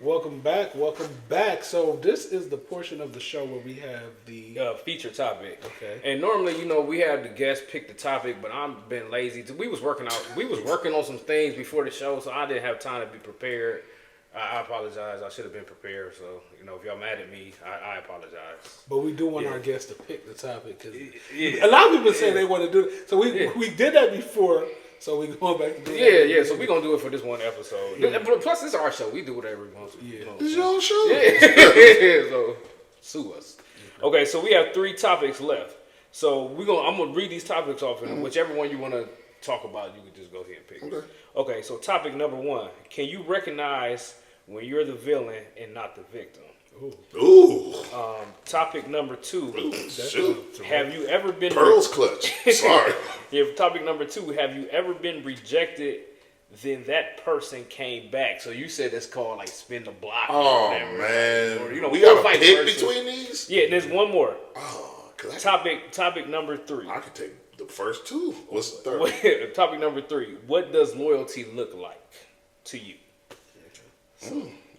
Welcome back. So this is the portion of the show where we have the feature topic. Okay. And normally, we have the guest pick the topic, but I've been lazy. We was working on some things before the show, so I didn't have time to be prepared. I apologize. I should have been prepared. So, if y'all mad at me, I apologize. But we do want our guests to pick the topic because a lot of people say they want to do it. So we did that before. So we're going back to do it. Yeah. So we're going to do it for this one episode. Yeah. Plus, it's our show. We do whatever we want to. Yeah. It's your own show. Yeah. So sue us. Okay, so we have 3 topics left. So I'm going to read these topics off, and whichever one you want to talk about, you can just go ahead and pick. Okay, so topic number 1. Can you recognize when you're the villain and not the victim? Ooh. Topic number 2. Have you ever been Pearl's clutch? Sorry. Topic number 2. Have you ever been rejected? Then that person came back. So you said it's called like spin the block. Oh man, or, we got to pick between these. Yeah, there's one more. Oh, topic number 3. I could take the first 2. What's the third? Topic number 3. What does loyalty look like to you?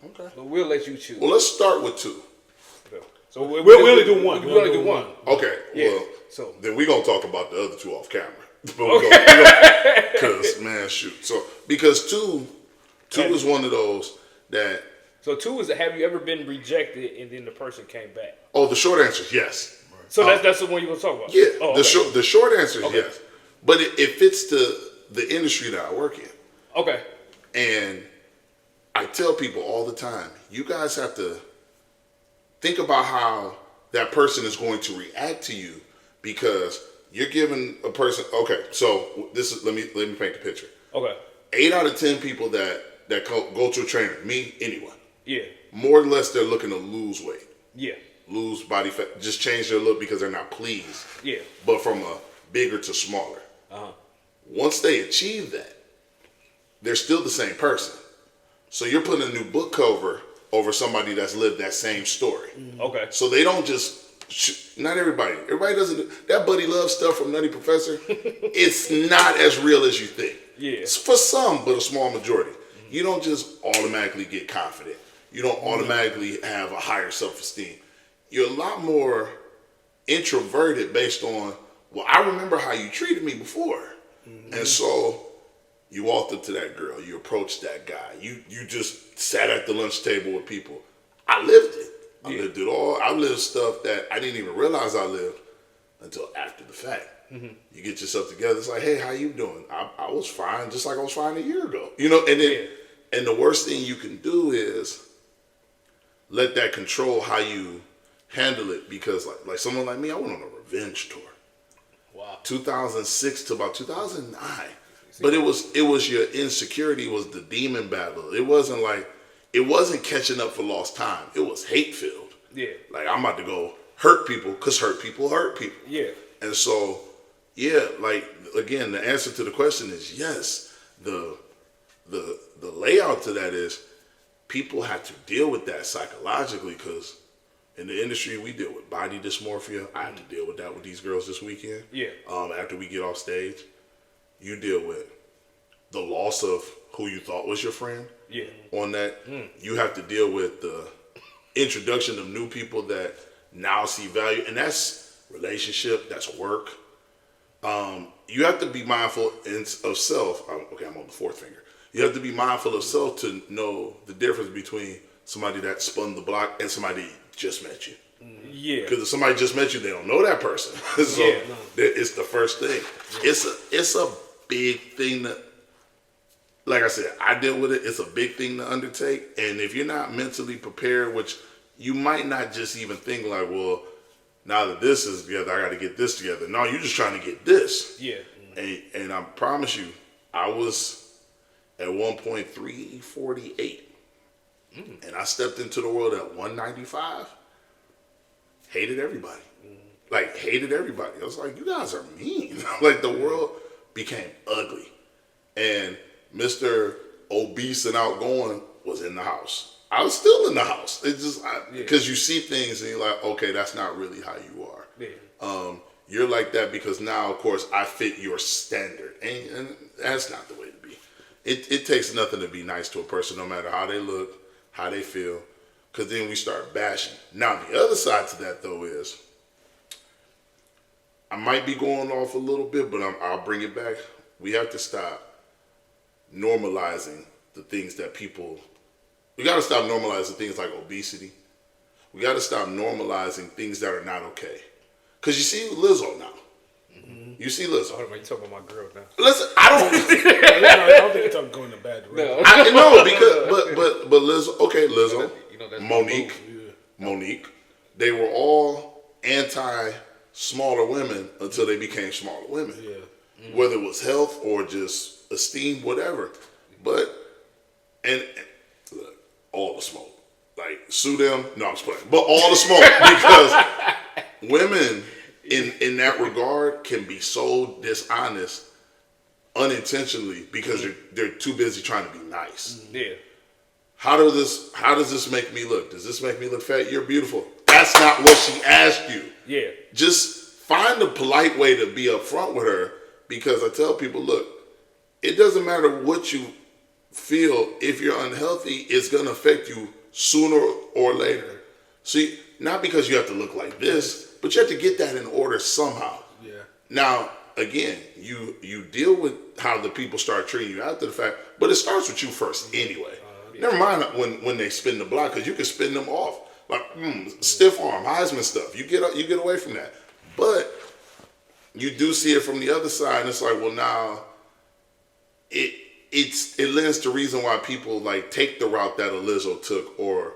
Okay. But we'll let you choose. Well, let's start with 2. So we only do one. We only do one. Okay. Yeah. Well, so then we're gonna talk about the other 2 off camera. Because man, shoot. So because two is one of those that. So 2 is have you ever been rejected and then the person came back? Oh, the short answer is yes. So that's the one you're gonna talk about. Yeah. Oh, the short answer is yes, but it fits the industry that I work in. Okay. And I tell people all the time, you guys have to think about how that person is going to react to you because you're giving a person. Okay, so this is let me paint the picture. Okay. 8 out of 10 people that go to a trainer, me, anyone. Yeah. More or less, they're looking to lose weight. Yeah. Lose body fat, just change their look because they're not pleased. Yeah. But from a bigger to smaller. Once they achieve that, they're still the same person. So you're putting a new book cover over somebody that's lived that same story. Okay. So they don't just, not everybody. Everybody doesn't, that Buddy Love stuff from Nutty Professor, it's not as real as you think. Yeah. It's for some, but a small majority. You don't just automatically get confident. You don't automatically have a higher self-esteem. You're a lot more introverted based on, well, I remember how you treated me before. And so you walked up to that girl, you approached that guy, you just sat at the lunch table with people. I lived it. I lived it all. I lived stuff that I didn't even realize I lived until after the fact. You get yourself together, it's like, hey, how you doing? I was fine, just like I was fine a year ago. And then and the worst thing you can do is let that control how you handle it, because like someone like me, I went on a revenge tour. Wow. 2006 to about 2009. But it was your insecurity, was the demon battle. It wasn't catching up for lost time. It was hate filled. Yeah. Like I'm about to go hurt people because hurt people hurt people. Yeah. And so, yeah, like again, the answer to the question is yes. The layout to that is people have to deal with that psychologically, because in the industry we deal with body dysmorphia. I have to deal with that with these girls this weekend. Yeah. After we get off stage, you deal with the loss of who you thought was your friend. Yeah. On that, you have to deal with the introduction of new people that now see value, and that's relationship, that's work. You have to be mindful of self. Okay, I'm on the 4th finger. You have to be mindful of self to know the difference between somebody that spun the block and somebody just met you. Yeah. Because if somebody just met you, they don't know that person. So it's the first thing. It's a big thing that, like I said, I deal with it. It's a big thing to undertake. And if you're not mentally prepared, which you might not just even think like, well, now that this is together, I got to get this together. No, you're just trying to get this. Yeah. And I promise you, I was at one point 348. And I stepped into the world at 195. Hated everybody. Like, hated everybody. I was like, you guys are mean. Like, the world became ugly. And Mr. Obese and Outgoing was in the house. I was still in the house. It's just, because you see things and you're like, okay, that's not really how you are. Yeah. You're like that because now, of course, I fit your standard. And that's not the way to be. It takes nothing to be nice to a person, no matter how they look, how they feel, because then we start bashing. Now, the other side to that, though, is I might be going off a little bit, but I'll bring it back. We have to stop normalizing the things that people... We got to stop normalizing things like obesity. We got to stop normalizing things that are not okay. Because you see Lizzo now. You see Lizzo. Hold on, you talking about my girl now? Listen, I don't... I don't think it's going in a bad direction. No, because... But Lizzo... Okay, Lizzo. That's Monique. They were all anti-smaller women until they became smaller women. Yeah. Whether it was health or just esteem, whatever. But... And look, all the smoke. Like, sue them. No, I'm just playing. But all the smoke. Because women, in that regard, can be so dishonest unintentionally because they're too busy trying to be nice. Yeah. How does this make me look? Does this make me look fat? You're beautiful. That's not what she asked you. Yeah. Just find a polite way to be upfront with her, because I tell people, look, it doesn't matter what you feel. If you're unhealthy, it's going to affect you sooner or later. See, not because you have to look like this, but you have to get that in order somehow. Yeah. Now, again, you deal with how the people start treating you after the fact, but it starts with you first anyway. Never mind when they spin the block, because you can spin them off like stiff arm, Heisman stuff. You get away from that, but you do see it from the other side, and it's like, well, now it lends to reason why people like take the route that Lizzo took or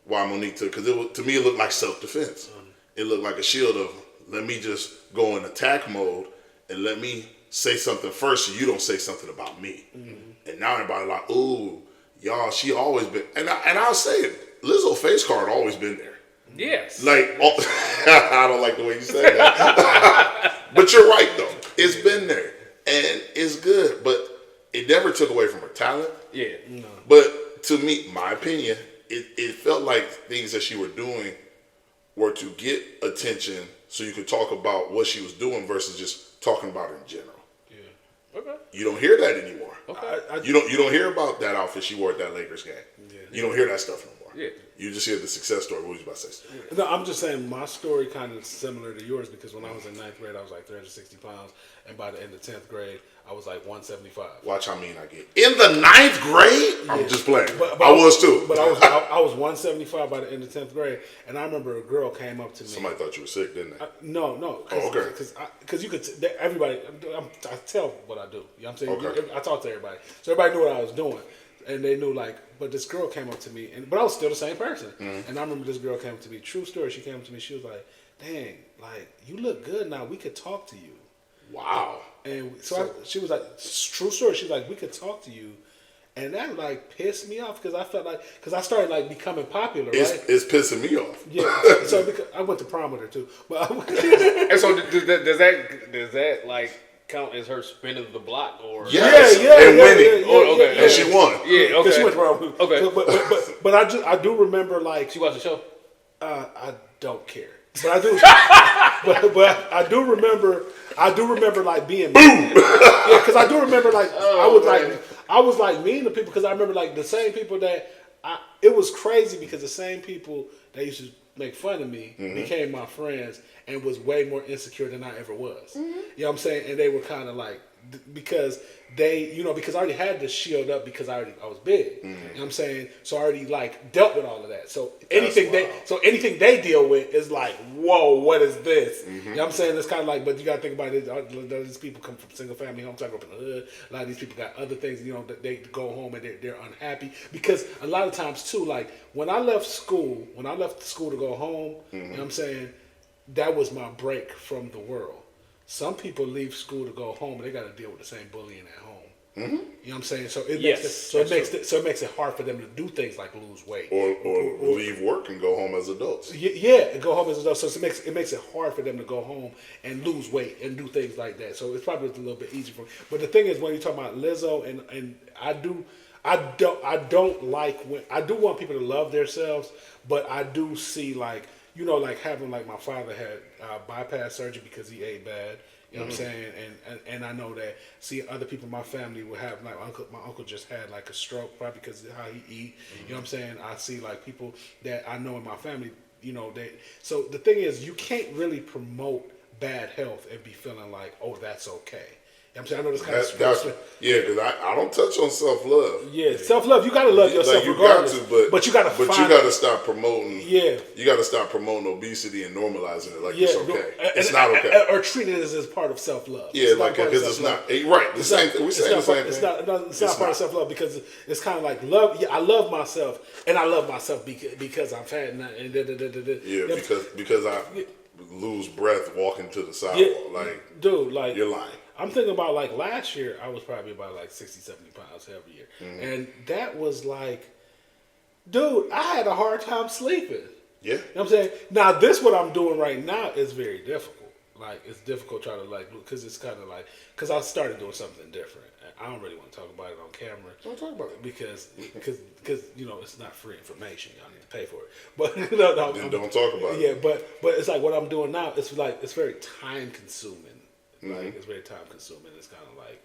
why Monique took, because to me it looked like self-defense. It looked like a shield of, let me just go in attack mode and let me say something first so you don't say something about me. And now everybody like, ooh, y'all, she always been, and I'll say it, Lizzo face card always been there. Yes. Like, I don't like the way you say that. But you're right, though. It's been there. And it's good. But it never took away from her talent. Yeah. No. But to me, my opinion, it felt like things that she were doing were to get attention so you could talk about what she was doing versus just talking about her in general. Yeah. Okay. You don't hear that anymore. Okay. You don't hear about that outfit she wore at that Lakers game. Yeah. You don't hear that stuff no more. Yeah. You just hear the success story. What was you about to say? Yeah. No, I'm just saying my story kind of similar to yours, because when I was in 9th grade, I was like 360 pounds, and by the end of 10th grade, I was like 175. Watch how mean I get. In the 9th grade? I'm just playing. But I was too. But I was 175 by the end of 10th grade, and I remember a girl came up to me. Somebody thought you were sick, didn't they? No. Okay. Because you could, everybody, I tell what I do. You know what I'm saying? Okay. I talk to everybody. So everybody knew what I was doing. And they knew, like, but this girl came up to me, but I was still the same person. And I remember this girl came up to me, true story, she came up to me, she was like, dang, like, you look good now, we could talk to you. Wow. And so she was like, true story, she was like, we could talk to you. And that, like, pissed me off, because I felt like, because I started, like, becoming popular, right? It's pissing me off. Yeah, so because I went to prom with her, too. But And so does that, like, count as her spinning the block, or yes, and winning, okay, and she won. Yeah, okay. She went wrong. Okay, so, but I do remember, like, she watched the show. I don't care, but I do. but I do remember like being mean. Yeah, because I do remember like I was like mean to people, because I remember like the same people that it was crazy, because the same people that used to make fun of me became my friends and was way more insecure than I ever was. You know what I'm saying? And they were kind of like, because they, because I already had the shield up, because I was big. You know what I'm saying? So I already like dealt with all of that. So anything they deal with is like, whoa, what is this? You know what I'm saying? It's kind of like, but you got to think about it. These people come from single family homes. I grew up in the hood. A lot of these people got other things, that they go home and they're unhappy, because a lot of times too, like when I left school to go home, you know what I'm saying? That was my break from the world. Some people leave school to go home, and they got to deal with the same bullying at home. You know what I'm saying? So it makes it hard for them to do things like lose weight or leave work and go home as adults. Yeah, and go home as adults. So it makes it hard for them to go home and lose weight and do things like that. So it's probably a little bit easier for me. But the thing is, when you talk about Lizzo, and I don't like when I do want people to love themselves, but I do see like, like having like my father had bypass surgery because he ate bad. You know what I'm saying? And I know that, see, other people in my family will have, like, my uncle just had, like, a stroke, probably because of how he eat. You know what I'm saying? I see, like, people that I know in my family, you know, so the thing is, you can't really promote bad health and be feeling like, oh, that's okay. You know what I'm saying? I know this kind of spiritual. Yeah, because I don't touch on self-love. Yeah, self-love. You got to love yourself, like you regardless. got to, but you got to But you got to stop promoting. Yeah. You got to stop promoting obesity and normalizing it like it's okay. It's not okay. Or treating it as part of self-love. Yeah, like, because it's not. Right. The same thing. We're saying the same thing. It's not part of self-love, because it's kind of like love. Yeah, I love myself, and I love myself because I'm fat. Yeah, because I lose breath walking to the sidewalk. Like, dude, like, you're lying. I'm thinking about, like, last year, I was probably about, like, 60, 70 pounds every year. Mm-hmm. And that was, like, dude, I had a hard time sleeping. Yeah. You know what I'm saying? Now, what I'm doing right now is very difficult. Like, it's difficult trying to, like, because it's kind of like, because I started doing something different. I don't really want to talk about it on camera. Don't talk about it. Because you know, it's not free information. Y'all need to pay for it. But no, then don't talk about it. Yeah, but it's like what I'm doing now, it's like, it's very time consuming. Like, it's very time consuming. It's kind of like,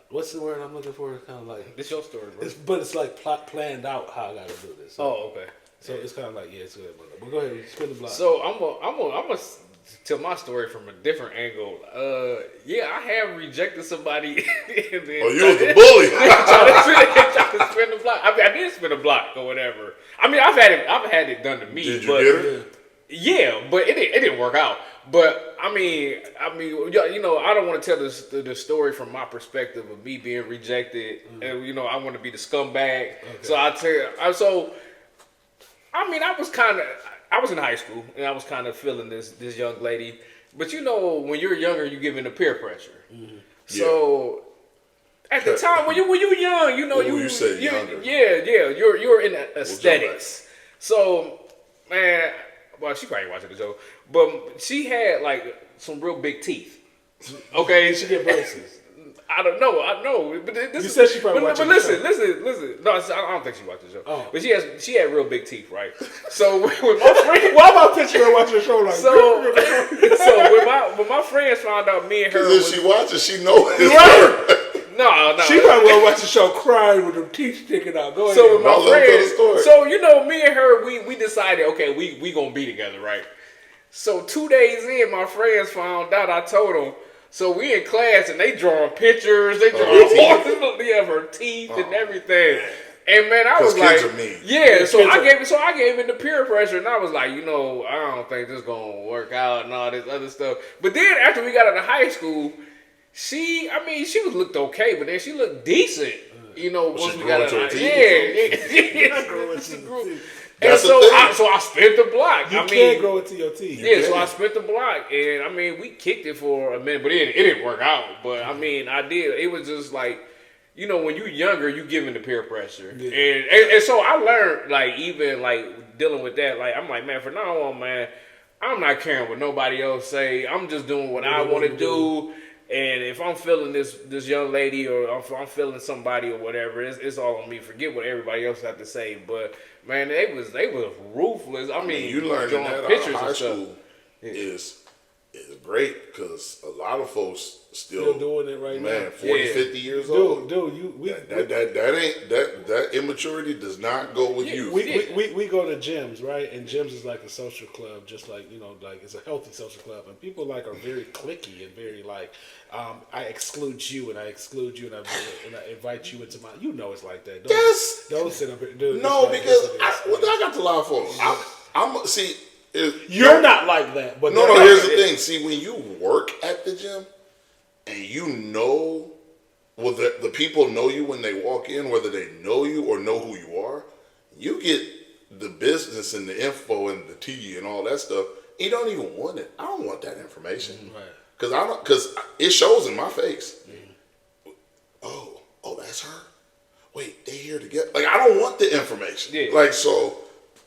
what's the word I'm looking for? It's kind of like, This your story, bro. but it's like planned out how I got to do this. So, okay. So it's kind of like, yeah, it's good. But go ahead, spin the block. So I'm gonna tell my story from a different angle. Yeah, I have rejected somebody. And then you was the bully. tried to spin the block. I mean, I did spin a block or whatever. I mean, I've had it done to me. Did you get it? Yeah, but it didn't work out. But I mean, you know, I don't want to tell the story from my perspective of me being rejected, and you know, I want to be the scumbag. Okay. So I tell you, I mean, I was in high school and I was kind of feeling this young lady, but you know, when you're younger, you give in to peer pressure. Mm-hmm. So at the time when you're young, you know, you say younger. Yeah, you're in aesthetics. So man. Well, she probably watching the show, but she had like some real big teeth. Okay, she get braces. I don't know. I know, but this you said she probably watched. But listen. No, I don't think she watched the show. Oh. But she had real big teeth, right? So with my friend, why am I picturing her watching the show like? So when my friends found out me and her, because if she watches, she knows it's her. No. She probably will watch the show crying with her teeth sticking out. Go ahead. So with my friends, so you know, me and her, we decided, okay, we gonna be together, right? So 2 days in, my friends found out. I told them. So we in class and they drawing pictures. They drawing of her teeth and everything. And man, I was like, yeah. So I gave in the peer pressure, and I was like, you know, I don't think this gonna work out and all this other stuff. But then after we got out of high school. She looked okay, but then she looked decent. You know, once we got out of And so I spent the block. You can't grow it to your teeth. Yeah, so I spent the block, and I mean, we kicked it for a minute, but it didn't work out. But I mean, I did. It was just like, you know, when you're younger, you give in the peer pressure, and so I learned, like, even like dealing with that. Like, I'm like, man, from now on, man, I'm not caring what nobody else say. I'm just doing what I want to do. And if I'm feeling this young lady or if I'm feeling somebody or whatever, it's all on me. Forget what everybody else have to say. But man, they was ruthless. I mean, you learn that pictures out of high school is great because a lot of folks still doing it right now. Man, 40, 50 years old. That immaturity does not go with you. We go to gyms, right? And gyms is like a social club, just like, you know, like it's a healthy social club. And people like are very cliquey and very like, I exclude you and I exclude you and I invite you into my. You know, it's like that. Don't sit up here. Dude, no, because I got to lie for. I'm see. You're not like that, but no. Here's the thing. See, when you work at the gym, and you know, well, the people know you when they walk in, whether they know you or know who you are. You get the business and the info and the tea and all that stuff. You don't even want it. I don't want that information, right? Because it shows in my face. Mm-hmm. Oh, that's her. Wait, they here together. Like, I don't want the information. Yeah. Like, so,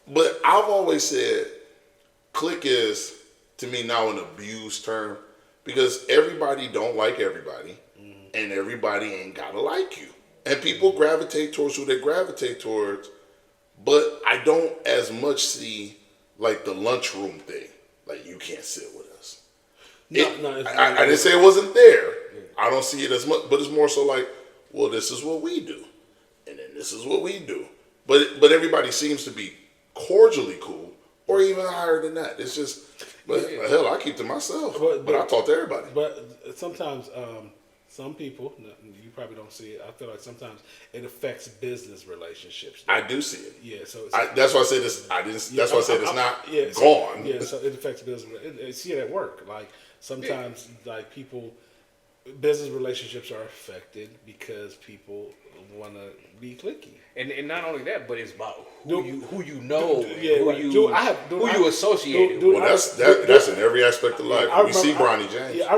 but I've always said. Clique is, to me, now an abused term because everybody don't like everybody and everybody ain't gotta like you. And people gravitate towards who they gravitate towards, but I don't as much see like the lunchroom thing. Like, you can't sit with us. I didn't say it wasn't there. I don't see it as much, but it's more so like, well, this is what we do, and then this is what we do. But everybody seems to be cordially cool, or even higher than that. It's just, hell, I keep to myself, but I talk to everybody. But sometimes, some people, you probably don't see it. I feel like sometimes it affects business relationships. I do see it. Yeah, so that's why I said this. I didn't. That's why I said it's not gone. Yeah, so it affects business. See it at work. Like sometimes, like business relationships are affected because people want to be cliquey. And not only that, but it's about who you know, who you associate. Well, that's in every aspect of life. We see Bronny James. Yeah, I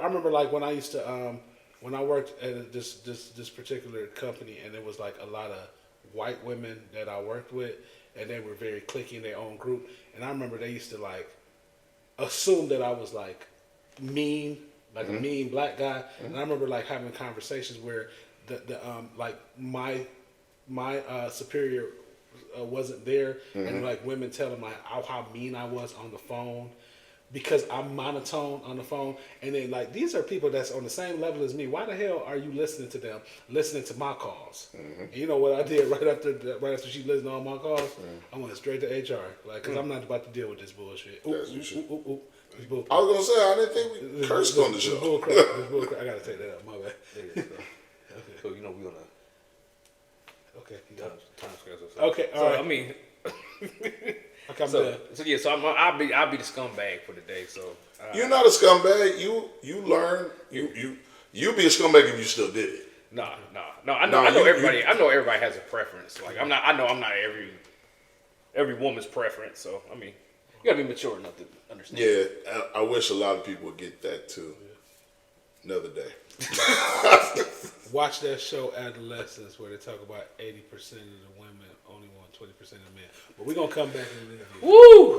remember like when I used to when I worked at this particular company, and there was like a lot of white women that I worked with, and they were very cliquey in their own group. And I remember they used to like assume that I was like mean, like a mean black guy. And I remember like having conversations where the like my superior wasn't there, and like women telling my how mean I was on the phone because I'm monotone on the phone. And then like these are people that's on the same level as me. Why the hell are you listening to them, listening to my calls? And you know what I did right after she listened to all my calls? I went straight to HR, like, because I'm not about to deal with this bullshit. I was gonna say, I didn't think we cursed on the show. This bull crap. I gotta take that out. My bad. Okay. So you know we're gonna. Okay. Time schedule. Okay. All right. I mean. So I'll be the scumbag for the day. So you're not a scumbag. You learn. You be a scumbag if you still did it. No. I know everybody. I know everybody has a preference. Like I'm not every woman's preference. So I mean, you gotta be mature enough to understand. Yeah, I wish a lot of people would get that too. Another day. Watch that show Adolescence where they talk about 80% of the women only want 20% of the men. But we're gonna come back in the interview. Woo!